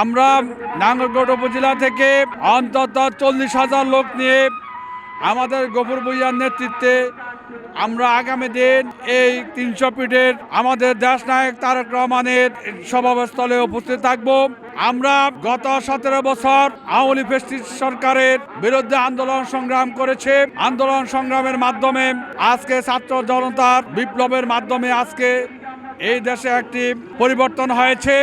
আমরা নাঙ্গলকোট উপজেলা থেকে অন্তত 40,000 লোক নিয়ে আমাদের গফুর ভূঁইয়ার নেতৃত্বে আমরা আগামী দিন এই 300 ফিটের আমাদের দেশনায়ক তারেক রহমানের সমাবেশস্থলে উপস্থিত থাকব। আমরা গত 17 বছর আওয়ামী লীগ ফ্যাসিস্ট সরকারের বিরুদ্ধে আন্দোলন সংগ্রাম করেছে। আন্দোলন সংগ্রামের মাধ্যমে আজকে ছাত্র জনতার বিপ্লবের মাধ্যমে আজকে এই দেশে একটি পরিবর্তন হয়েছে।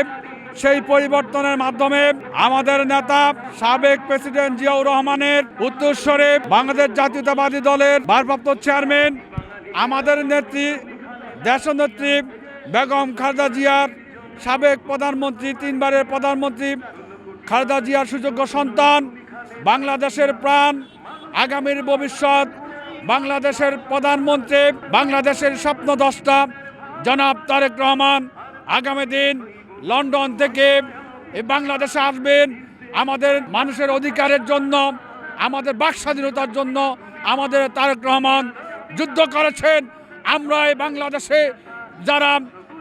সেই পরিবর্তনের মাধ্যমে আমাদের নেতা সাবেক প্রেসিডেন্ট জিয়াউর রহমানের উত্তরস্বরে বাংলাদেশ জাতীয়তাবাদী দলের ভারপ্রাপ্ত চেয়ারম্যান আমাদের নেত্রী দেশনেত্রী বেগম খালেদা জিয়ার সাবেক প্রধানমন্ত্রী 3 বারের প্রধানমন্ত্রী খালেদা জিয়ার সুযোগ্য সন্তান বাংলাদেশের প্রাণ আগামীর ভবিষ্যৎ বাংলাদেশের প্রধানমন্ত্রী বাংলাদেশের স্বপ্নদ্রষ্টা জনাব তারেক রহমান আগামী দিন লন্ডন থেকে বাংলাদেশে আসবেন। আমাদের মানুষের অধিকারের জন্য আমাদের বাক স্বাধীনতার জন্য আমাদের তারেক রহমান যুদ্ধ করেছেন। আমরা এই বাংলাদেশে যারা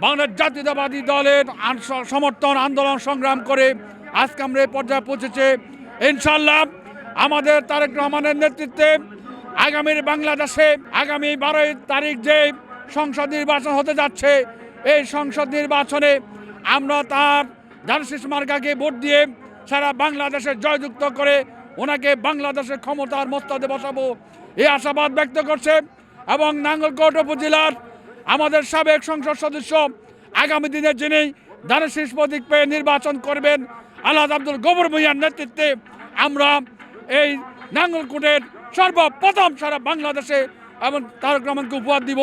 বাংলাদেশ জাতীয়তাবাদী দলের সমর্থন আন্দোলন সংগ্রাম করে আজকে আমরা এই পর্যায়ে পৌঁছেছে। ইনশাল্লাহ আমাদের তারেক রহমানের নেতৃত্বে আগামীর বাংলাদেশে আগামী 12 তারিখ যে সংসদ নির্বাচন হতে যাচ্ছে এই সংসদ নির্বাচনে আমরা তার ধানের মার্কাকে ভোট দিয়ে সারা বাংলাদেশে জয়যুক্ত করে ওনাকে বাংলাদেশের ক্ষমতার মস্তদে বসাবো এই আশাবাদ ব্যক্ত করছে। এবং নাঙ্গলকোট উপজেলার আমাদের সাবেক সংসদ সদস্য আগামী দিনে যিনি ধানের শীষ প্রতীক পেয়ে নির্বাচন করবেন আলহাজ আব্দুল গফুর ভূঁইয়ার নেতৃত্বে আমরা এই নাঙ্গলকোটের সর্বপ্রথম সারা বাংলাদেশে এবং তারেক রহমানকে উপহার দিব।